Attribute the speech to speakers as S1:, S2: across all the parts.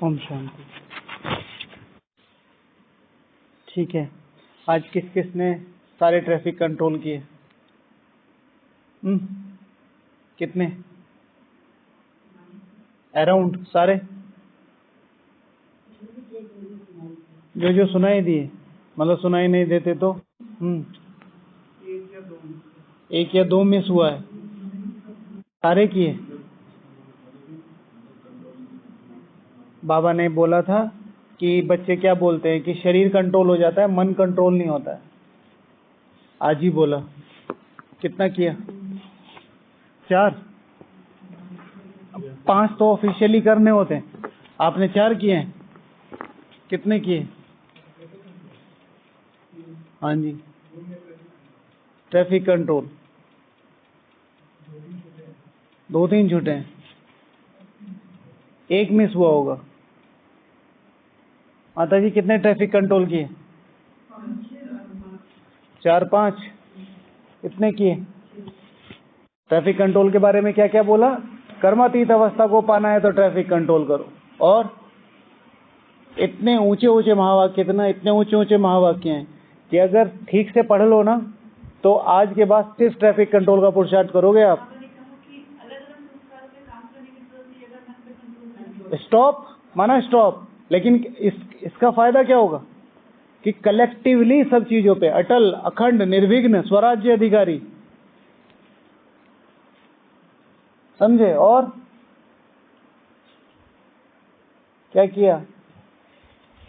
S1: ओम शांति। ठीक है, आज किस किस ने सारे ट्रैफिक कंट्रोल किए? कितने? अराउंड सारे जो सुनाई दिए, मतलब सुनाई नहीं देते तो एक या दो मिस हुआ है, सारे किए। बाबा ने बोला था कि बच्चे क्या बोलते हैं कि शरीर कंट्रोल हो जाता है, मन कंट्रोल नहीं होता है। आज ही बोला। कितना किया? 4। 5 तो ऑफिशियली करने होते हैं, आपने 4 किए हैं। कितने किए? हाँ जी, ट्रैफिक कंट्रोल 2-3 छूटे हैं, एक मिस हुआ होगा। माता जी कितने ट्रैफिक कंट्रोल किए? 4-5। कितने किए? ट्रैफिक कंट्रोल के बारे में क्या क्या बोला? कर्मातीत अवस्था को पाना है तो ट्रैफिक कंट्रोल करो। और इतने ऊंचे ऊंचे महावाक्य, इतने ऊंचे ऊंचे महावाक्य हैं कि अगर ठीक से पढ़ लो ना तो आज के बाद सिर्फ ट्रैफिक कंट्रोल का पुरुषार्थ करोगे आप। स्टॉप माना स्टॉप, लेकिन इसका फायदा क्या होगा कि कलेक्टिवली सब चीजों पे अटल, अखंड, निर्विघ्न स्वराज्य अधिकारी, समझे? और क्या किया?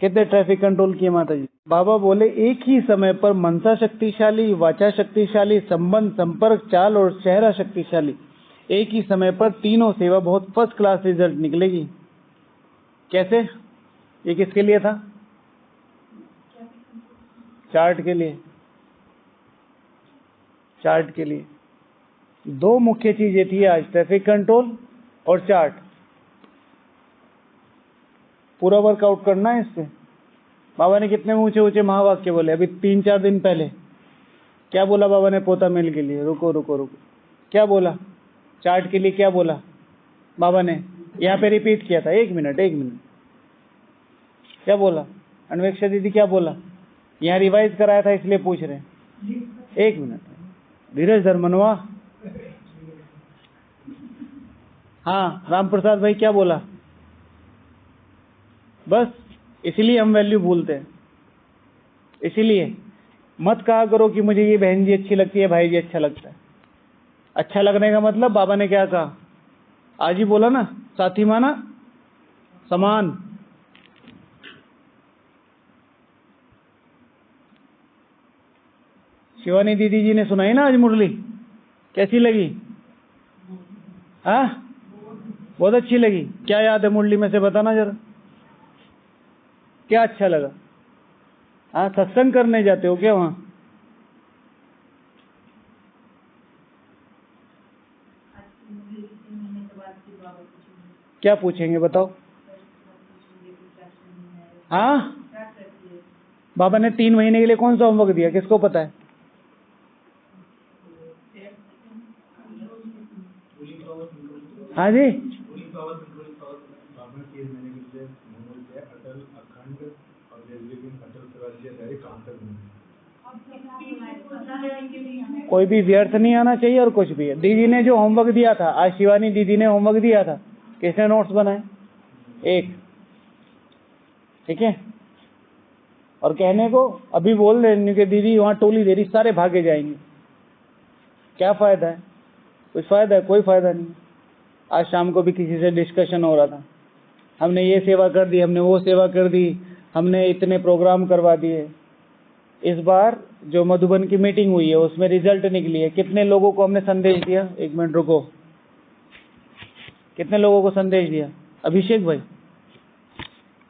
S1: कितने ट्रैफिक कंट्रोल किए माता जी? बाबा बोले एक ही समय पर मनसा शक्तिशाली, वाचा शक्तिशाली, संबंध, संपर्क, चाल और चेहरा शक्तिशाली, एक ही समय पर तीनों सेवा बहुत फर्स्ट क्लास रिजल्ट निकलेगी। कैसे? ये किसके लिए था? चार्ट के लिए। चार्ट के लिए 2 मुख्य चीजें थी आज, ट्रैफिक कंट्रोल और चार्ट। पूरा वर्कआउट करना है इससे। बाबा ने कितने ऊंचे ऊंचे महावाक्य बोले अभी 3-4 दिन पहले। क्या बोला बाबा ने पोता मेल के लिए? रुको रुको रुको, क्या बोला? चार्ट के लिए क्या बोला बाबा ने? यहाँ पे रिपीट किया था। 1 मिनट 1 मिनट, क्या बोला? अन्वेक्षा दीदी क्या बोला? यहाँ रिवाइज कराया था इसलिए पूछ रहे हैं। 1 मिनट, धीरज धर्मनवा। हाँ, राम प्रसाद भाई क्या बोला? बस इसीलिए हम वैल्यू भूलते हैं। इसीलिए मत कहा करो कि मुझे ये बहन जी अच्छी लगती है, भाई जी अच्छा लगता है। अच्छा लगने का मतलब बाबा ने क्या कहा? आज ही बोला ना, साथी माना समान। शिवानी दीदी जी ने सुनाई ना आज मुरली, कैसी लगी? हाँ, बहुत अच्छी लगी। क्या याद है मुरली में से बताना जरा, क्या अच्छा लगा? हाँ, सत्संग करने जाते हो क्या वहाँ? क्या पूछेंगे बताओ? हाँ, बाबा ने 3 महीने के लिए कौन सा होमवर्क दिया, किसको पता है? हाँ जी, कोई भी व्यर्थ नहीं आना चाहिए और कुछ भी है। दीदी ने जो होमवर्क दिया था आज, शिवानी दीदी ने होमवर्क दिया था, किसने नोट्स बनाए? एक, ठीक है। और कहने को अभी बोल रहे कि दीदी वहाँ टोली दे रही, सारे भागे जाएंगे। क्या फायदा है? कुछ फायदा है? कोई फायदा नहीं। आज शाम को भी किसी से डिस्कशन हो रहा था, हमने ये सेवा कर दी, हमने वो सेवा कर दी, हमने इतने प्रोग्राम करवा दिए। इस बार जो मधुबन की मीटिंग हुई है उसमें रिजल्ट निकली है। कितने लोगों को हमने संदेश दिया? 1 मिनट रुको, कितने लोगों को संदेश दिया? अभिषेक भाई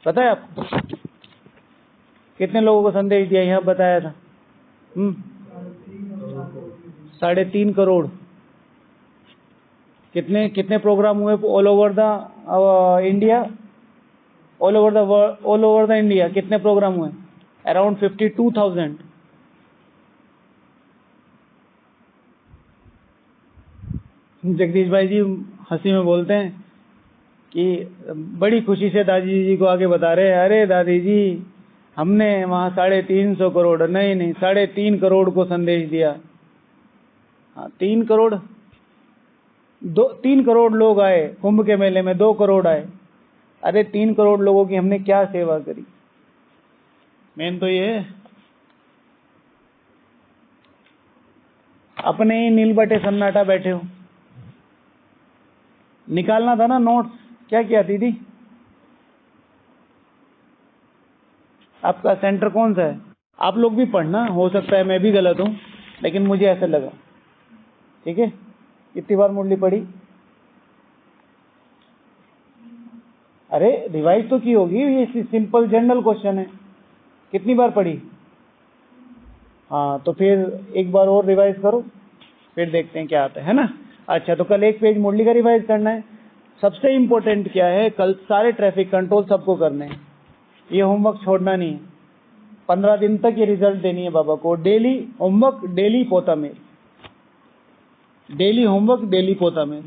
S1: पता है आपको कितने लोगों को संदेश दिया? यहाँ बताया था 3.5 करोड़। कितने कितने प्रोग्राम हुए all over the India? All over the India कितने प्रोग्राम हुए? अराउंड 52,000। जगदीश भाई जी हंसी में बोलते हैं कि बड़ी खुशी से दादी जी को आगे बता रहे, अरे दादी जी हमने वहाँ 350 करोड़ नहीं 3.5 करोड़ को संदेश दिया। हाँ 3 करोड़ 3 करोड़ लोग आए कुंभ के मेले में, 2 करोड़ आए। अरे 3 करोड़ लोगों की हमने क्या सेवा करी। मेन तो ये है, अपने ही नील बटे सन्नाटा बैठे हो। निकालना था ना नोट्स। क्या किया दीदी? आपका सेंटर कौन सा है? आप लोग भी पढ़ना, हो सकता है मैं भी गलत हूं, लेकिन मुझे ऐसा लगा। ठीक है, कितनी बार मुरली पढ़ी? अरे रिवाइज तो की होगी, ये सिंपल जनरल क्वेश्चन है। कितनी बार पढ़ी? हाँ तो फिर एक बार और रिवाइज करो, फिर देखते हैं क्या आता है ना। अच्छा तो कल एक पेज मुरली का रिवाइज करना है। सबसे इम्पोर्टेंट क्या है, कल सारे ट्रैफिक कंट्रोल सबको करने हैं। ये होमवर्क छोड़ना नहीं है। 15 दिन तक ये रिजल्ट देनी है बाबा को। डेली होमवर्क, डेली पोता मेल, डेली होमवर्क, डेली पोता मेल।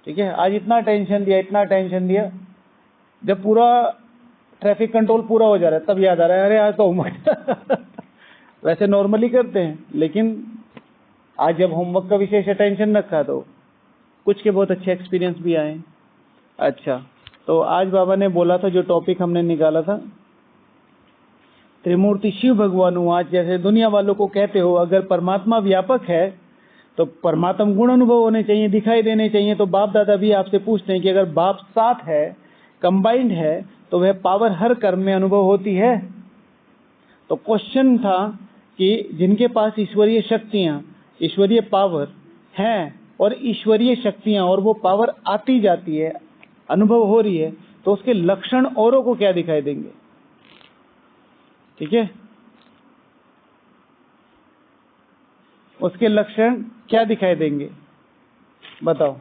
S1: ठीक है, आज इतना टेंशन दिया, इतना टेंशन दिया, जब पूरा ट्रैफिक कंट्रोल पूरा हो जा रहा है तब याद आ रहा है अरे आज तो होमवर्क वैसे नॉर्मली करते हैं, लेकिन आज जब होमवर्क का विशेष अटेंशन रखा तो कुछ के बहुत अच्छे एक्सपीरियंस भी आए। अच्छा तो आज बाबा ने बोला था, जो टॉपिक हमने निकाला था, त्रिमूर्ति शिव भगवान आज जैसे दुनिया वालों को कहते हो, अगर परमात्मा व्यापक है तो परमात्मा गुण अनुभव होने चाहिए, दिखाई देने चाहिए। तो बाप दादा भी आपसे पूछते हैं कि अगर बाप साथ है, कंबाइंड है, तो वह पावर हर कर्म में अनुभव होती है। तो क्वेश्चन था कि जिनके पास ईश्वरीय शक्तियां, ईश्वरीय पावर हैं और ईश्वरीय शक्तियां और वो पावर आती जाती है, अनुभव हो रही है, तो उसके लक्षण औरों को क्या दिखाई देंगे? ठीक है, उसके लक्षण क्या दिखाई देंगे बताओ।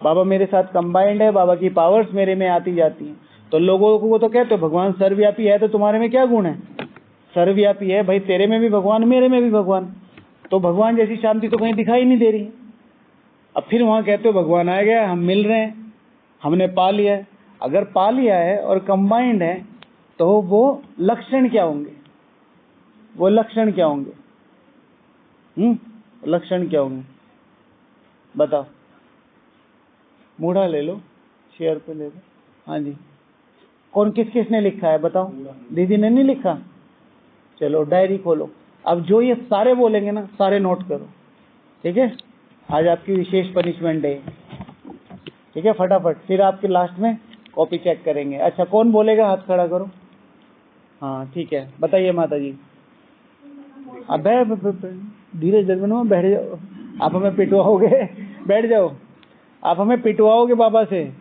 S1: बाबा मेरे साथ कंबाइंड है, बाबा की पावर्स मेरे में आती जाती हैं, तो लोगों को तो कहते हो भगवान सर्वव्यापी है, तो तुम्हारे में क्या गुण है? सर्वव्यापी है भाई, तेरे में भी भगवान, मेरे में भी भगवान, तो भगवान जैसी शांति तो कहीं दिखाई नहीं दे रही। अब फिर वहां कहते हो भगवान आ गया, हम मिल रहे हैं, हमने पा लिया है। अगर पा लिया है और कंबाइंड है तो वो लक्षण क्या होंगे? वो लक्षण क्या होंगे? लक्षण क्या होंगे बताओ। मूढ़ा ले लो, शेयर पे ले लो। हाँ जी, कौन किस किसने लिखा है बताओ? दीदी ने नहीं लिखा? चलो डायरी खोलो, अब जो ये सारे बोलेंगे ना सारे नोट करो। ठीक है, आज आपकी विशेष पनिशमेंट है। ठीक है, फटाफट, फिर आपके लास्ट में कॉपी चेक करेंगे। अच्छा कौन बोलेगा? हाथ खड़ा करो। हाँ ठीक है, बताइए माता जी। अब धीरे धीरे बनो, बैठ जाओ, आप हमें पिटवाओगे बैठ जाओ, आप हमें पिटवाओगे बाबा से।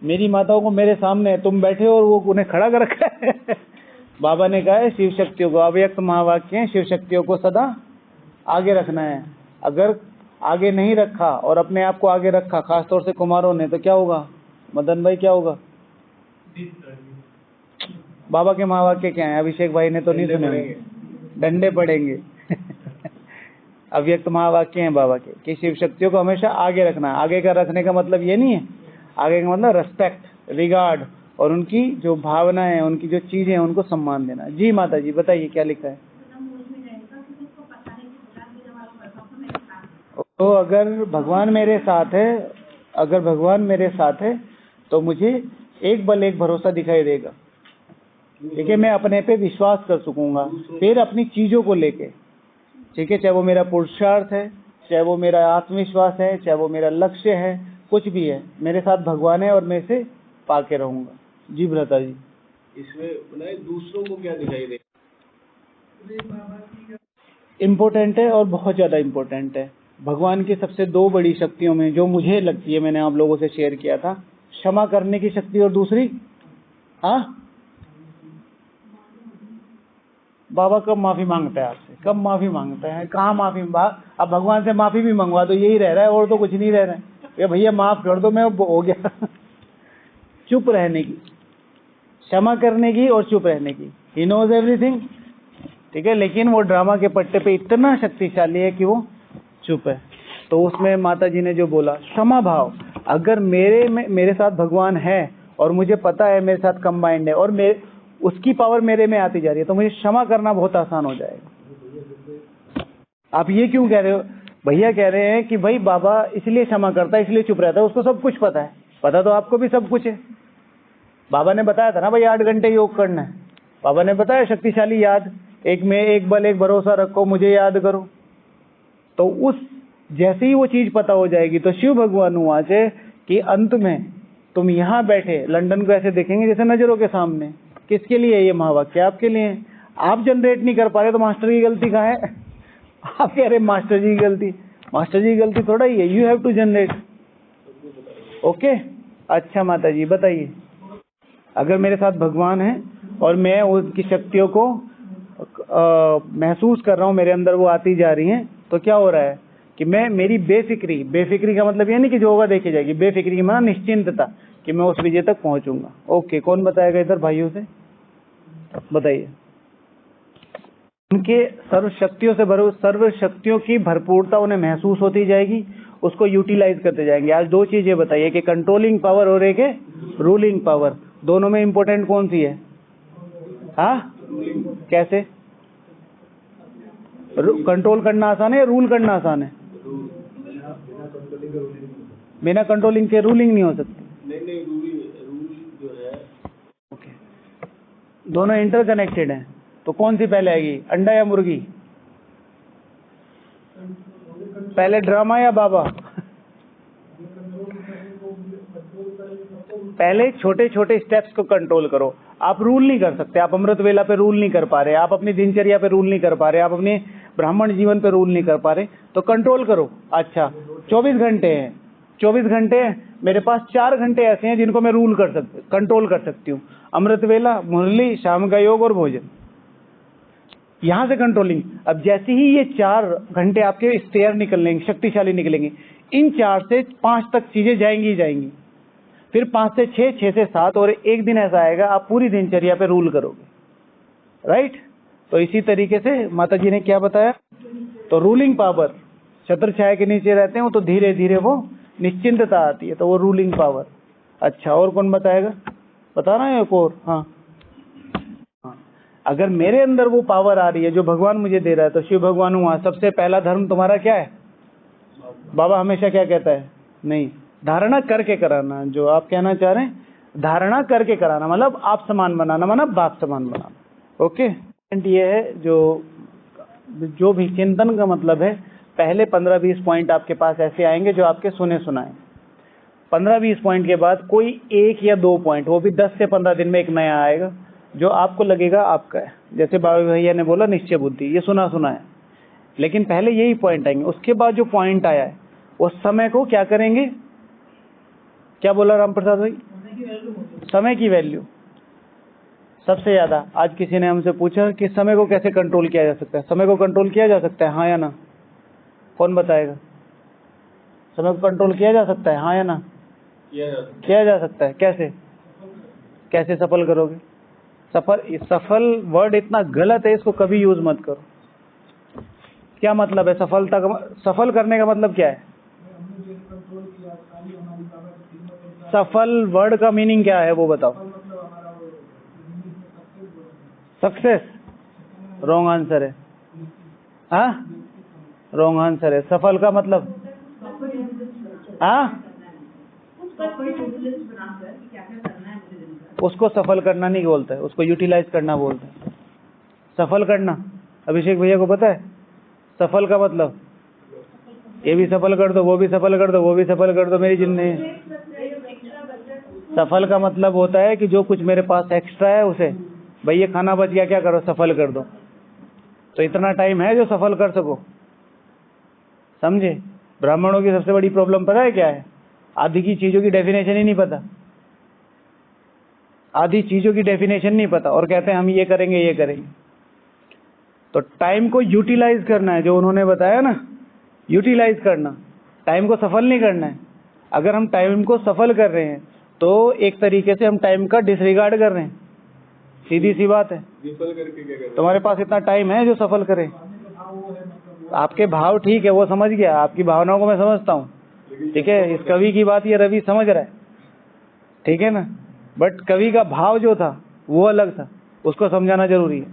S1: मेरी माताओं को मेरे सामने तुम बैठे हो और वो उन्हें खड़ा कर रखा है बाबा ने कहा है शिव शक्तियों को, अव्यक्त महावाक्य हैं, शिव शक्तियों को सदा आगे रखना है। अगर आगे नहीं रखा और अपने आप को आगे रखा, खासतौर से कुमारों ने, तो क्या होगा मदन भाई? क्या होगा? बाबा के महावाक्य क्या है? अभिषेक भाई ने तो नहीं सुने, डंडे पड़ेंगे अव्यक्त महावाक्य हैं बाबा के कि शिव शक्तियों को हमेशा आगे रखना है। आगे का रखने का मतलब ये नहीं है, आगे का मतलब रेस्पेक्ट, रिगार्ड, और उनकी जो भावनाएं, उनकी जो चीजें हैं, उनको सम्मान देना। जी माता जी बताइए क्या लिखा है? तो अगर भगवान मेरे साथ है, अगर भगवान मेरे साथ है तो मुझे एक बल एक भरोसा दिखाई देगा। ठीक है, मैं अपने पे विश्वास कर सकूंगा, फिर अपनी चीजों को लेके। ठीक है, चाहे वो मेरा पुरुषार्थ है, चाहे वो मेरा आत्मविश्वास है, चाहे वो मेरा लक्ष्य है, कुछ भी है, मेरे साथ भगवान है और मैं इसे पाके रहूंगा। जी भ्राता जी।
S2: इसमें दूसरों को क्या दिखाई दे?
S1: इम्पोर्टेंट है और बहुत ज्यादा इम्पोर्टेंट है। भगवान की सबसे 2 बड़ी शक्तियों में जो मुझे लगती है, मैंने आप लोगों से शेयर किया था, क्षमा करने की शक्ति और दूसरी बाबा कब माफी मांगता है आपसे? कब माफी मांगता है? कहाँ माफी? अब भगवान से माफी भी मंगवा तो यही रह रहा है, और तो कुछ नहीं रह रहा है। ये भैया माफ कर दो, मैं हो गया चुप रहने की, क्षमा करने की और चुप रहने की। He knows everything. ठीक है, लेकिन वो ड्रामा के पट्टे पे इतना शक्तिशाली है कि वो चुप है। तो उसमें माता जी ने जो बोला क्षमा भाव, अगर मेरे साथ भगवान है और मुझे पता है मेरे साथ कंबाइंड है और उसकी पावर मेरे में आती जा रही है, तो मुझे क्षमा करना बहुत आसान हो जाएगा। आप ये क्यों कह रहे हो? भैया कह रहे हैं कि भाई बाबा इसलिए क्षमा करता है, इसलिए चुप रहता है, उसको सब कुछ पता है। पता तो आपको भी सब कुछ है। बाबा ने बताया था ना भाई 8 घंटे योग करना है। बाबा ने बताया शक्तिशाली याद, एक में एक बल एक भरोसा रखो, मुझे याद करो। तो उस जैसे ही वो चीज पता हो जाएगी तो शिव भगवान हुआ से कि अंत में तुम यहाँ बैठे लंदन को ऐसे देखेंगे जैसे नजरों के सामने। किसके लिए ये महावाक्य? आपके लिए। आप जनरेट नहीं कर पा रहे तो मास्टर की गलती कहाँ है? आप कह रहे मास्टर जी की गलती, मास्टर जी की गलती थोड़ा ही है, you have to generate. Okay, अच्छा माता जी बताइए, अगर मेरे साथ भगवान है और मैं उनकी शक्तियों को महसूस कर रहा हूँ, मेरे अंदर वो आती जा रही हैं, तो क्या हो रहा है कि मेरी बेफिक्री का मतलब ये नहीं कि जो होगा देखी जाएगी, बेफिक्री की माना निश्चिंतता कि मैं उस विजय तक पहुंचूंगा। ओके, कौन बताएगा इधर भाइयों से? बताइए। उनके सर्व शक्तियों से भरे, सर्व शक्तियों की भरपूरता उन्हें महसूस होती जाएगी, उसको यूटिलाइज करते जाएंगे। आज 2 चीजें बताइए कि कंट्रोलिंग पावर और एक है रूलिंग पावर। दोनों में इंपॉर्टेंट कौन सी है? हाँ, कैसे? कंट्रोल करना आसान है या रूल करना आसान है? बिना कंट्रोलिंग के रूलिंग नहीं हो सकती।
S2: नहीं, रूल जो है,
S1: ओके, दोनों इंटरकनेक्टेड हैं। तो कौन सी पहले आएगी, अंडा या मुर्गी? पहले ड्रामा या बाबा? पहले छोटे छोटे स्टेप्स को कंट्रोल करो। आप रूल नहीं कर सकते, आप अमृत वेला पे रूल नहीं कर पा रहे, आप अपनी दिनचर्या पे रूल नहीं कर पा रहे, आप अपने ब्राह्मण जीवन पे रूल नहीं कर पा रहे, तो कंट्रोल करो। अच्छा, 24 घंटे हैं, 24 घंटे हैं, मेरे पास 4 घंटे ऐसे हैं जिनको मैं कंट्रोल कर सकती हूँ। अमृत वेला, मुरली, शाम का योग और भोजन, यहां से कंट्रोलिंग। अब जैसे ही ये 4 घंटे आपके स्टेयर निकलेंगे, शक्तिशाली निकलेंगे, इन 4 से 5 तक चीजें जाएंगी, फिर 5 से 6, 6 से 7, और एक दिन ऐसा आएगा आप पूरी दिनचर्या पे रूल करोगे। राइट? तो इसी तरीके से माता जी ने क्या बताया, तो रूलिंग पावर, छत्र छाया के नीचे रहते हैं वो, तो धीरे धीरे वो निश्चिंतता आती है, तो वो रूलिंग पावर। अच्छा, और कौन बताएगा? बता रहा है एक और। हाँ, अगर मेरे अंदर वो पावर आ रही है जो भगवान मुझे दे रहा है, तो शिव भगवान हुआ। सबसे पहला धर्म तुम्हारा क्या है? बाबा हमेशा क्या कहता है? नहीं, धारणा करके कराना। जो आप कहना चाह रहे हैं, धारणा करके कराना मतलब आप समान बनाना, मतलब बाप समान बनाना। ओके, ये है जो भी चिंतन का मतलब है, पहले 15-20 पॉइंट आपके पास ऐसे आएंगे जो आपके सुने सुनाए। 15-20 पॉइंट के बाद कोई 1 या 2 पॉइंट, वो भी 10 से 15 दिन में एक नया आएगा जो आपको लगेगा आपका है। जैसे बाबा भैया ने बोला निश्चय बुद्धि, ये सुना है, लेकिन पहले यही पॉइंट आएंगे। उसके बाद जो पॉइंट आया है उस समय को क्या करेंगे? क्या बोला राम प्रसाद भाई? समय की वैल्यू सबसे ज्यादा। आज किसी ने हमसे पूछा कि समय को कैसे कंट्रोल किया जा सकता है? समय को कंट्रोल किया जा सकता है, हाँ या ना? कौन बताएगा? समय को कंट्रोल किया जा सकता है, हाँ या ना? किया जा सकता है। कैसे सफल करोगे? सफल वर्ड इतना गलत है, इसको कभी यूज मत करो। क्या मतलब है सफलता का? सफल करने का मतलब क्या है? सफल वर्ड का मीनिंग क्या है वो बताओ। सक्सेस रॉन्ग आंसर है। हाँ, रॉन्ग आंसर है। सफल का मतलब उसको सफल करना नहीं बोलता है, उसको यूटिलाइज करना बोलता है। सफल करना अभिषेक भैया को पता है सफल का मतलब? ये भी सफल कर दो, वो भी सफल कर दो, वो भी सफल कर दो, मेरी जिंदगी। सफल का मतलब होता है कि जो कुछ मेरे पास एक्स्ट्रा है उसे, भाई ये खाना बच गया, क्या करो? सफल कर दो। तो इतना टाइम है जो सफल कर सको, समझे? ब्राह्मणों की सबसे बड़ी प्रॉब्लम पता है क्या है? आधी की चीजों की डेफिनेशन ही नहीं पता। आधी चीजों की डेफिनेशन नहीं पता और कहते हैं हम ये करेंगे। तो टाइम को यूटिलाइज करना है, जो उन्होंने बताया ना, यूटिलाइज करना। टाइम को सफल नहीं करना है। अगर हम टाइम को सफल कर रहे हैं तो एक तरीके से हम टाइम का डिसरिगार्ड कर रहे हैं। सीधी सी बात है।
S2: विफल करके क्या करते?
S1: तुम्हारे पास इतना टाइम है जो सफल करे? आपके भाव ठीक है, वो समझ गया, आपकी भावनाओं को मैं समझता हूँ, ठीक है। इस कवि की बात ये रवि समझ रहा है, ठीक है ना। बट कवि का भाव जो था वो अलग था, उसको समझाना जरूरी है।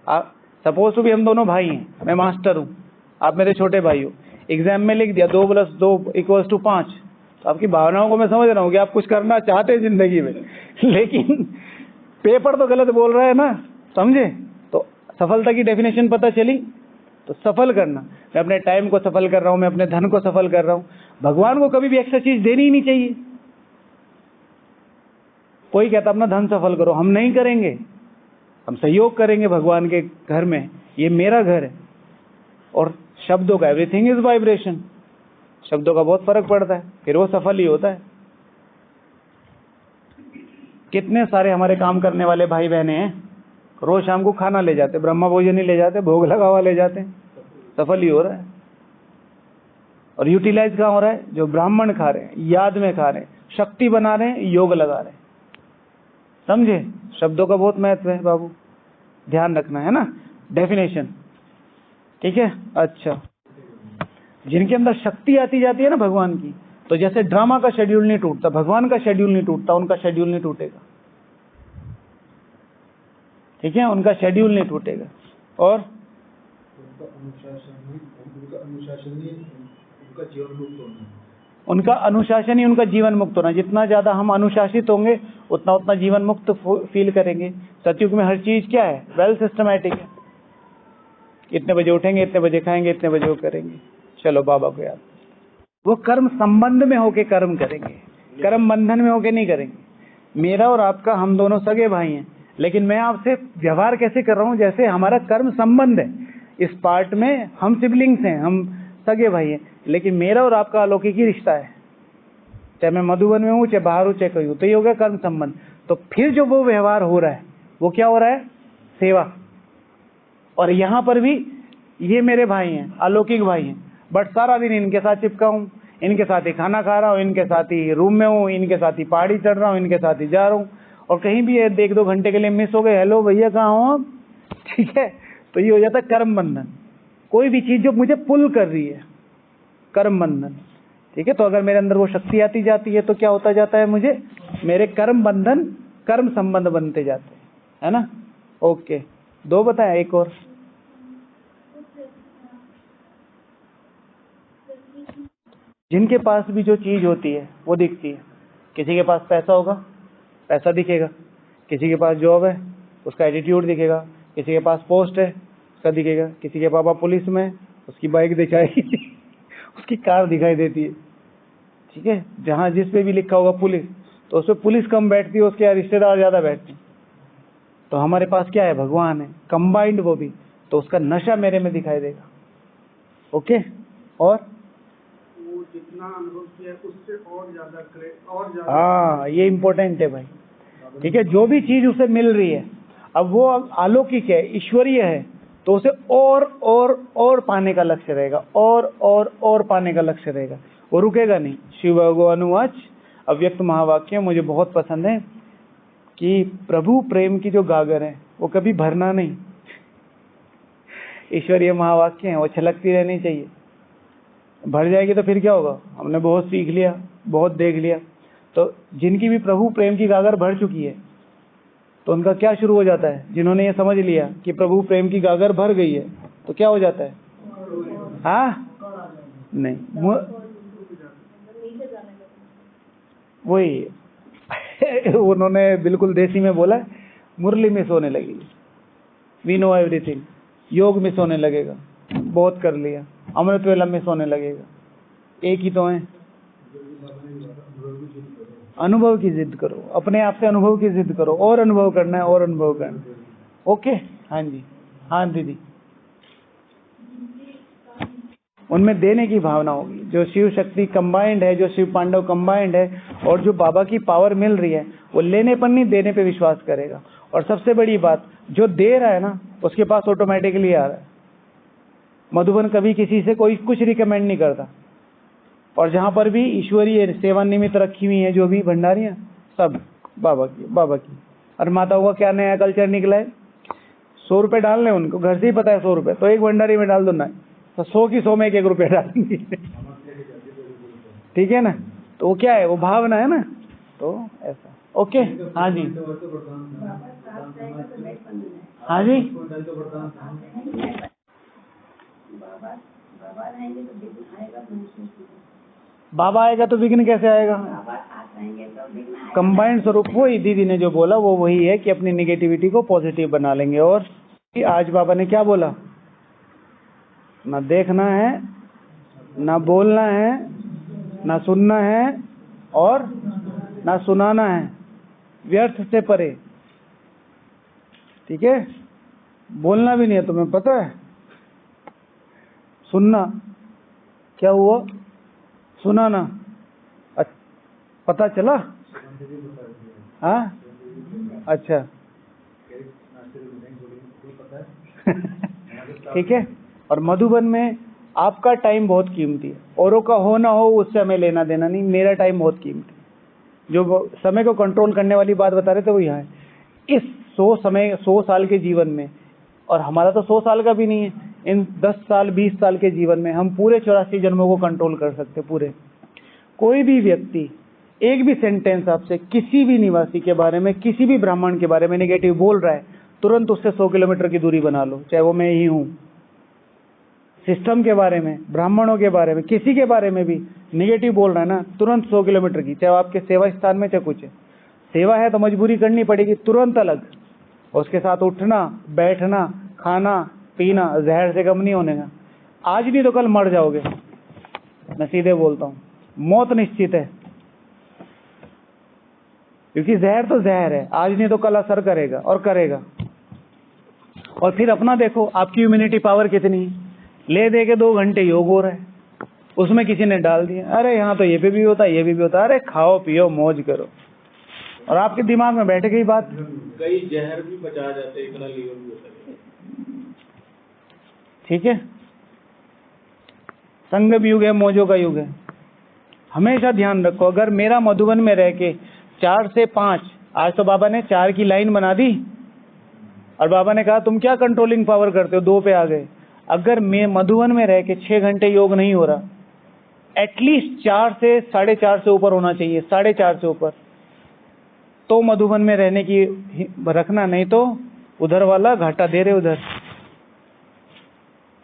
S1: आप सपोज टू भी हम दोनों भाई हैं, मैं मास्टर हूँ, आप मेरे छोटे भाई हो। एग्जाम में लिख दिया 2 + 2 = 5, तो आपकी भावनाओं को मैं समझ रहा हूँ कि आप कुछ करना चाहते हैं जिंदगी में, लेकिन पेपर तो गलत बोल रहा है ना, समझे। तो सफलता की डेफिनेशन पता चली। तो सफल करना, मैं अपने टाइम को सफल कर रहा हूँ, मैं अपने धन को सफल कर रहा हूँ। भगवान को कभी भी एक्स्ट्रा चीज देनी ही नहीं चाहिए। कोई कहता अपना धन सफल करो, हम नहीं करेंगे, हम सहयोग करेंगे भगवान के घर में, ये मेरा घर है। और शब्दों का, एवरीथिंग इज वाइब्रेशन, शब्दों का बहुत फर्क पड़ता है, फिर वो सफल ही होता है। कितने सारे हमारे काम करने वाले भाई बहने हैं, रोज शाम को खाना ले जाते, ब्रह्मा भोजन ही ले जाते, भोग लगा हुआ ले जाते, सफल ही हो रहा है। और यूटिलाइज कहाँ हो रहा है? जो ब्राह्मण खा रहे हैं, याद में खा रहे हैं, शक्ति बना रहे हैं, योग लगा रहे हैं। समझे, शब्दों का बहुत महत्व है बाबू, ध्यान रखना है ना। डेफिनेशन, ठीक है। अच्छा, जिनके अंदर शक्ति आती जाती है ना भगवान की, तो जैसे ड्रामा का शेड्यूल नहीं टूटता, भगवान का शेड्यूल नहीं टूटता, उनका शेड्यूल नहीं टूटेगा, ठीक है, उनका शेड्यूल नहीं टूटेगा। और
S2: उनका अनुशासन ही उनका जीवन मुक्त होना,
S1: उनका अनुशासन ही उनका जीवन मुक्त होना। जितना ज्यादा हम अनुशासित होंगे उतना उतना जीवन मुक्त फील करेंगे। सतयुग में हर चीज क्या है? वेल सिस्टमैटिक है। इतने बजे उठेंगे, इतने बजे खाएंगे, इतने बजे वो करेंगे। चलो बाबा को याद, वो कर्म संबंध में होके कर्म करेंगे, कर्म बंधन में होके नहीं करेंगे। मेरा और आपका, हम दोनों सगे भाई हैं, लेकिन मैं आपसे व्यवहार कैसे कर रहा हूं? जैसे हमारा कर्म संबंध है। इस पार्ट में हम सिबलिंग्स हैं, हम सगे भाई हैं, लेकिन मेरा और आपका अलौकिक ही रिश्ता है। चाहे मैं मधुबन में हूँ, चाहे बाहर हूँ, चाहे कहीं हूँ, तो ये हो गया कर्म संबंध। तो फिर जो वो व्यवहार हो रहा है वो क्या हो रहा है? सेवा। और यहाँ पर भी ये मेरे भाई हैं, अलौकिक भाई हैं, बट सारा दिन इनके साथ चिपका हूँ, इनके साथ ही खाना खा रहा हूँ, इनके साथ ही रूम में हूँ, इनके साथ ही पहाड़ी चढ़ रहा हूँ, इनके साथ ही जा रहा हूँ। और कहीं भी 1-2 घंटे के लिए मिस हो गए, हेलो भैया कहाँ हो आप, ठीक है। तो ये हो जाता है कर्म बंधन। कोई भी चीज जो मुझे पुल कर रही है, कर्म बंधन, ठीक है। तो अगर मेरे अंदर वो शक्ति आती जाती है तो क्या होता जाता है? मुझे मेरे कर्म बंधन कर्म संबंध बनते जाते हैं, है ना। ओके, 2 बताया, एक और। जिनके पास भी जो चीज होती है वो दिखती है। किसी के पास पैसा होगा, पैसा दिखेगा। किसी के पास जॉब है, उसका एटीट्यूड दिखेगा। किसी के पास पोस्ट है, उसका दिखेगा। किसी के पापा पुलिस में है, उसकी बाइक दिखाएगी उसकी कार दिखाई देती है, ठीक है। जहाँ जिस पे भी लिखा होगा पुलिस, तो उसपे पुलिस कम बैठती है, उसके रिश्तेदार ज्यादा बैठते हैं। तो हमारे पास क्या है? भगवान है, कंबाइंड वो भी, तो उसका नशा मेरे में दिखाई देगा। ओके, और
S2: वो जितना अनुभव किया उससे और ज्यादा करे, और ज्यादा।
S1: हाँ, ये इम्पोर्टेंट है भाई, ठीक है। जो भी चीज उसे मिल रही है, अब वो अलौकिक है, ईश्वरीय है, तो उसे और पाने का लक्ष्य रहेगा, और पाने का लक्ष्य रहेगा, वो रुकेगा नहीं। शिव भगवानुवाच, अव्यक्त महावाक्य मुझे बहुत पसंद है कि प्रभु प्रेम की जो गागर है वो कभी भरना नहीं। ईश्वरीय महावाक्य है, वो छलकती रहनी चाहिए। भर जाएगी तो फिर क्या होगा? हमने बहुत सीख लिया, बहुत देख लिया। तो जिनकी भी प्रभु प्रेम की गागर भर चुकी है, तो उनका क्या शुरू हो जाता है? जिन्होंने ये समझ लिया कि प्रभु प्रेम की गागर भर गई है, तो क्या हो जाता है? हाँ, नहीं, वही उन्होंने बिल्कुल देसी में बोला, मुरली मिस होने लगेगी, वी नो एवरीथिंग। योग मिस होने लगेगा, बहुत कर लिया। अमृत वेला मिस होने लगेगा। एक ही तो है, अनुभव की जिद करो, अपने आप से अनुभव की जिद करो, और अनुभव करना है, और अनुभव करना है। ओके, हाँ जी, हाँ दीदी। उनमें देने की भावना होगी। जो शिव शक्ति कंबाइंड है, जो शिव पांडव कंबाइंड है, और जो बाबा की पावर मिल रही है, वो लेने पर नहीं, देने पे विश्वास करेगा। और सबसे बड़ी बात, जो दे रहा है ना, उसके पास ऑटोमेटिकली आ रहा है। मधुबन कभी किसी से कोई कुछ रिकमेंड नहीं करता। और जहां पर भी ईश्वरीय सेवा निमित्त रखी हुई है, जो भी भंडारियां, सब बाबा की। और माताओं का क्या नया कल्चर निकला है? 100 रुपए डालने, उनको घर से ही पता है 100 रुपए, तो एक भंडारी में डाल दो ना, तो 100 की 100 में 1 रुपया डालेंगे। ठीक है ना, तो वो क्या है, वो भावना है ना, तो ऐसा। ओके, हाँ जी, हाँ जी, बाबा आएगा तो विघ्न कैसे आएगा? कंबाइंड स्वरूप, वही दीदी ने जो बोला वो वही है कि अपनी निगेटिविटी को पॉजिटिव बना लेंगे। और आज बाबा ने क्या बोला, ना देखना है, ना बोलना है, ना सुनना है, और ना सुनाना है, व्यर्थ से परे। ठीक है, बोलना भी नहीं है, तुम्हें पता है? सुनना क्या हुआ, सुनाना पता चला? हाँ, अच्छा ठीक है। और मधुबन में आपका टाइम बहुत कीमती है, औरों का हो ना हो उससे हमें लेना देना नहीं, मेरा टाइम बहुत कीमती है। जो समय को कंट्रोल करने वाली बात बता रहे थे वो यहाँ है। इस 100 साल के जीवन में, और हमारा तो 100 साल का भी नहीं है, इन 10 साल 20 साल के जीवन में हम पूरे 84 जन्मों को कंट्रोल कर सकते पूरे। कोई भी व्यक्ति एक भी सेंटेंस आपसे किसी भी निवासी के बारे में, किसी भी ब्राह्मण के बारे में नेगेटिव बोल रहा है, तुरंत उससे 100 किलोमीटर की दूरी बना लो, चाहे वो मैं ही हूँ। सिस्टम के बारे में, ब्राह्मणों के बारे में, किसी के बारे में भी नेगेटिव बोल रहा है ना, तुरंत 100 किलोमीटर की, चाहे आपके सेवा स्थान में चाहे कुछ है। सेवा है तो मजबूरी करनी पड़ेगी, तुरंत अलग। उसके साथ उठना, बैठना, खाना पीना जहर से कम नहीं होने का। आज नहीं तो कल मर जाओगे, मैं सीधे बोलता हूँ, मौत निश्चित है, क्योंकि जहर तो जहर है, आज नहीं तो कल असर करेगा और करेगा। और फिर अपना देखो, आपकी इम्यूनिटी पावर कितनी है। ले दे के 2 घंटे योग हो रहा है, उसमें किसी ने डाल दिया, अरे यहाँ तो ये भी होता है, ये भी होता है, अरे खाओ पियो मौज करो, और आपके दिमाग में बैठ गई बात।
S3: कई जहर भी बचा जाते, इतना लीवर भी होता है।
S1: ठीक है, संगम युग है, मौजों का युग है। हमेशा ध्यान रखो, अगर मेरा मधुबन में रह के 4 से 5, आज तो बाबा ने 4 की लाइन बना दी, और बाबा ने कहा तुम क्या कंट्रोलिंग पावर करते हो, 2 पे आ गए। अगर मैं मधुबन में रह के 6 घंटे योग नहीं हो रहा, एटलीस्ट 4 से 4.5 से ऊपर होना चाहिए, 4.5 से ऊपर, तो मधुबन में रहने की रखना, नहीं तो उधर वाला घाटा दे रहे उधर।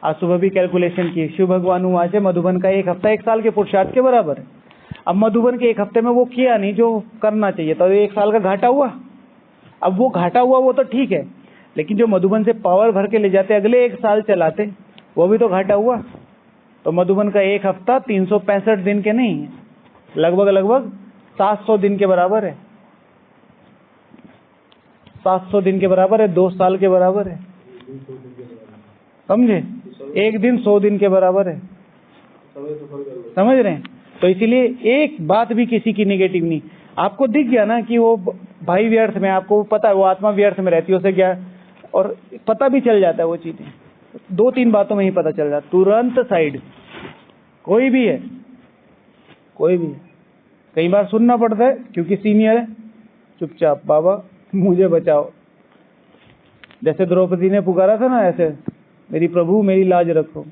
S1: आज सुबह भी कैलकुलेशन की, शिव भगवान हुआ से मधुबन का 1 हफ्ता 1 साल के पुरुषार्थ के बराबर है। अब मधुबन के 1 हफ्ते में वो किया नहीं जो करना चाहिए, तो 1 साल का घाटा हुआ। अब वो घाटा हुआ वो तो ठीक है, लेकिन जो मधुबन से पावर भर के ले जाते अगले 1 साल चलाते, वो भी तो घाटा हुआ। तो मधुबन का 1 हफ्ता 365 दिन के नहीं है, लगभग 700 दिन के बराबर है, 700 दिन के बराबर है, 2 साल के बराबर है, समझे? 1 दिन 100 दिन के बराबर है, समझ रहे हैं? तो इसीलिए एक बात भी किसी की निगेटिव नहीं। आपको दिख गया ना कि वो भाई व्यर्थ में, आपको पता है वो आत्मा व्यर्थ में रहती है, उसे क्या, और पता भी चल जाता है वो चीजें, 2-3 बातों में ही पता चल जाता, तुरंत साइड। कोई भी है, कोई भी है, कई बार सुनना पड़ता है क्योंकि सीनियर है, चुपचाप बाबा मुझे बचाओ, जैसे द्रौपदी ने पुकारा था ना, ऐसे मेरी प्रभु मेरी लाज रखो।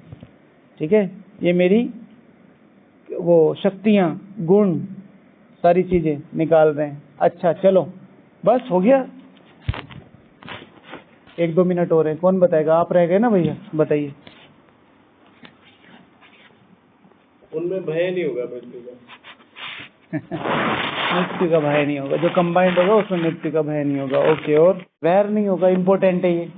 S1: ठीक है, ये मेरी वो शक्तियां, गुण, सारी चीजें निकाल रहे हैं। अच्छा चलो बस हो गया, 1-2 मिनट हो रहे हैं, कौन बताएगा? आप रह गए ना भैया, बताइए।
S3: उनमें भय नहीं होगा मृत्यु का।
S1: मृत्यु का भय नहीं होगा, जो कंबाइंड होगा उसमें मृत्यु का भय नहीं होगा। ओके, और वैर नहीं होगा, इंपॉर्टेंट है ये।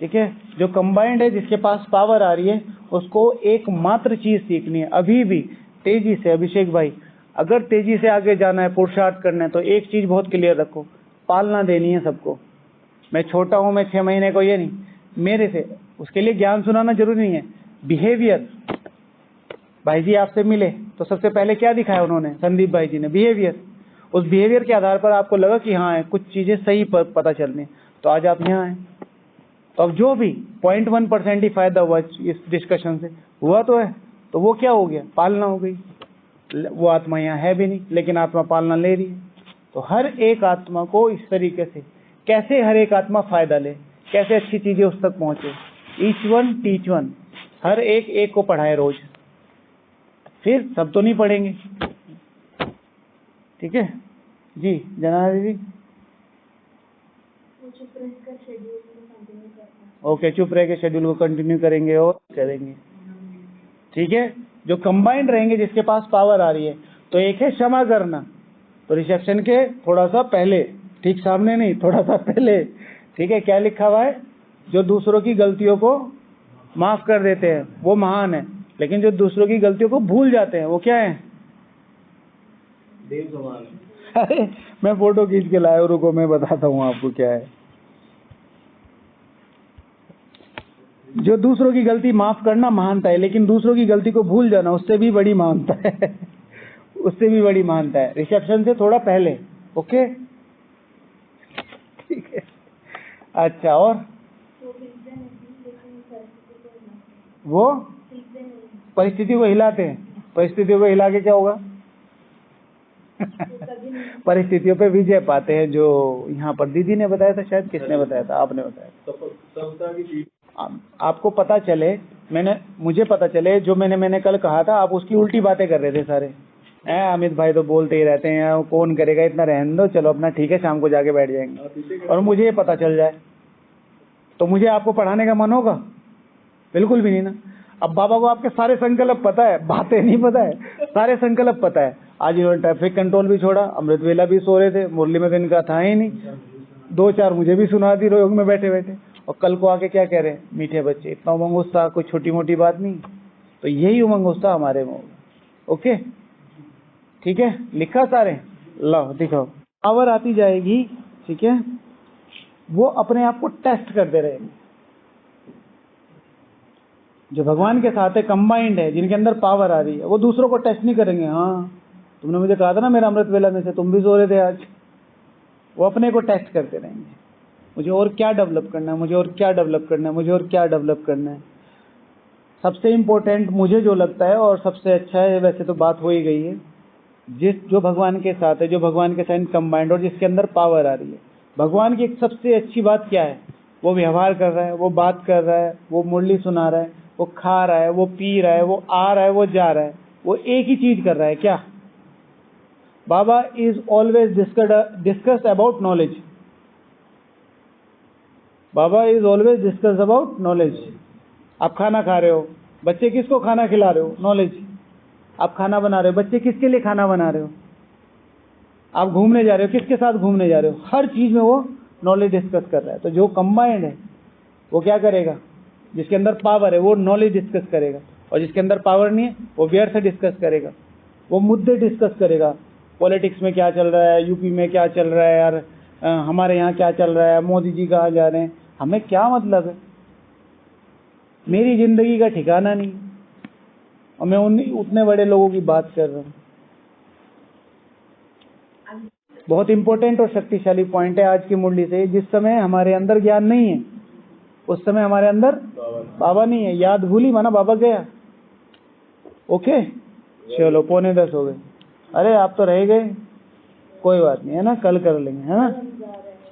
S1: ठीक है, जो कंबाइंड है, जिसके पास पावर आ रही है, उसको एकमात्र चीज सीखनी है अभी भी, तेजी से। अभिषेक भाई, अगर तेजी से आगे जाना है, पुरुषार्थ करना है, तो एक चीज बहुत क्लियर रखो, पालना देनी है सबको। मैं छोटा हूं, मैं 6 महीने को, ये नहीं मेरे से, उसके लिए ज्ञान सुनाना जरूरी नहीं है। बिहेवियर, भाई जी आपसे मिले तो सबसे पहले क्या दिखाया उन्होंने, संदीप भाई जी ने? बिहेवियर। उस बिहेवियर के आधार पर आपको लगा कि हाँ कुछ चीजें सही पता चलनी, तो आज आप यहाँ आए। तो अब जो भी 0.1% ही फायदा हुआ इस डिस्कशन से, हुआ तो है, तो वो क्या हो गया? पालना हो गई। वो आत्मा यहाँ है भी नहीं, लेकिन आत्मा पालना ले रही है। तो हर एक आत्मा को इस तरीके से, कैसे हर एक आत्मा फायदा ले, कैसे अच्छी चीजें उस तक पहुंचे, ईच वन टीच वन। हर एक एक को पढ़ाए रोज, फिर सब तो नहीं पढ़ेंगे, ठीक है जी। जना दीदी ओके, चुप रह के शेड्यूल को कंटिन्यू करेंगे और करेंगे, ठीक है। जो कंबाइंड रहेंगे, जिसके पास पावर आ रही है, तो एक है क्षमा करना, तो रिसेप्शन के थोड़ा सा पहले, ठीक सामने नहीं, थोड़ा सा पहले, ठीक है। क्या लिखा हुआ है? जो दूसरों की गलतियों को माफ कर देते हैं वो महान है, लेकिन जो दूसरों की गलतियों को भूल जाते हैं वो क्या है?
S3: देव समान है।
S1: अरे मैं फोटो खींच के लाया हूं, रुको मैं बताता हूँ आपको क्या है। जो दूसरों की गलती माफ करना महानता है, लेकिन दूसरों की गलती को भूल जाना उससे भी बड़ी महानता है उससे भी बड़ी महानता है। रिसेप्शन से थोड़ा पहले, ओके, ठीक है। अच्छा, और वो परिस्थिति को हिलाते हैं, परिस्थितियों को हिला के क्या होगा? परिस्थितियों पे विजय पाते हैं, जो यहाँ पर दीदी ने बताया था, शायद किसने बताया था? आपने बताया था।
S3: सफलता की जीत।
S1: आपको पता चले, मुझे पता चले, जो मैंने कल कहा था, आप उसकी उल्टी बातें कर रहे थे सारे। अमित भाई तो बोलते ही रहते हैं, कौन करेगा इतना, रहने दो, चलो अपना ठीक है, शाम को जाके बैठ जाएंगे। और मुझे ये पता चल जाए तो मुझे आपको पढ़ाने का मन होगा? बिल्कुल भी नहीं ना। अब बाबा को आपके सारे संकल्प पता है, बातें नहीं पता है, सारे संकल्प पता है। आज इन्होंने ट्रैफिक कंट्रोल भी छोड़ा, अमृत वेला भी सो रहे थे, मुरली में तो इनका था ही नहीं, 2-4 मुझे भी सुना दी योग में बैठे बैठे, और कल को आके क्या कह रहे हैं? मीठे बच्चे, इतना उमंग उत्साह कोई छोटी मोटी बात नहीं। तो यही उमंग उत्साह हमारे में होगा, ओके, ठीक है। लिखा सारे? लो दिखाओ। पावर आती जाएगी, ठीक है, वो अपने आप को टेस्ट करते रहेंगे। जो भगवान के साथ है, कंबाइंड है, जिनके अंदर पावर आ रही है, वो दूसरों को टेस्ट नहीं करेंगे। हाँ, तुमने मुझे कहा था ना मेरा अमृत वेला में से तुम भी सो रहे थे आज। वो अपने को टेस्ट करते रहेंगे, मुझे और क्या डेवलप करना है, मुझे और क्या डेवलप करना है, मुझे और क्या डेवलप करना है। सबसे इम्पोर्टेंट मुझे जो लगता है और सबसे अच्छा है, वैसे तो बात हो ही गई है, जो भगवान के साथ है, जो भगवान के साथ कंबाइंड और जिसके अंदर पावर आ रही है। भगवान की एक सबसे अच्छी बात क्या है? वो व्यवहार कर रहा है, वो बात कर रहा है, वो मुरली सुना रहा है, वो खा रहा है, वो पी रहा है, वो आ रहा है, वो जा रहा है, वो एक ही चीज कर रहा है। क्या? Baba is always discuss about knowledge. Baba is always discuss about knowledge. आप खाना खा रहे हो, बच्चे किसको खाना खिला रहे हो? नॉलेज। आप खाना बना रहे हो, बच्चे किसके लिए खाना बना रहे हो? आप घूमने जा रहे हो, किसके साथ घूमने जा रहे हो? हर चीज में वो नॉलेज डिस्कस कर रहा है। तो जो कंबाइंड है वो क्या करेगा? जिसके अंदर पावर है वो नॉलेज डिस्कस करेगा, और जिसके अंदर पावर नहीं है वो व्यर्थ डिस्कस करेगा, वो मुद्दे डिस्कस करेगा। पॉलिटिक्स में क्या चल रहा है, यूपी में क्या चल रहा है यार, हमारे यहाँ क्या चल रहा है, मोदी जी कहाँ जा रहे हैं, हमें क्या मतलब है? मेरी जिंदगी का ठिकाना नहीं, और मैं उतने बड़े लोगों की बात कर रहा हूँ। बहुत इंपॉर्टेंट और शक्तिशाली पॉइंट है आज की मुरली से। जिस समय हमारे अंदर ज्ञान नहीं है उस समय हमारे अंदर बाबा नहीं है। याद भूली माना बाबा गया। ओके, चलो 9:45 हो गए। अरे आप तो रह गए, कोई बात नहीं है ना, कल कर लेंगे, है ना।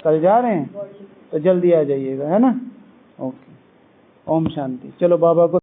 S1: कल जा रहे हैं तो जल्दी आ जाइएगा, है ना। ओके, ओम शांति। चलो बाबा को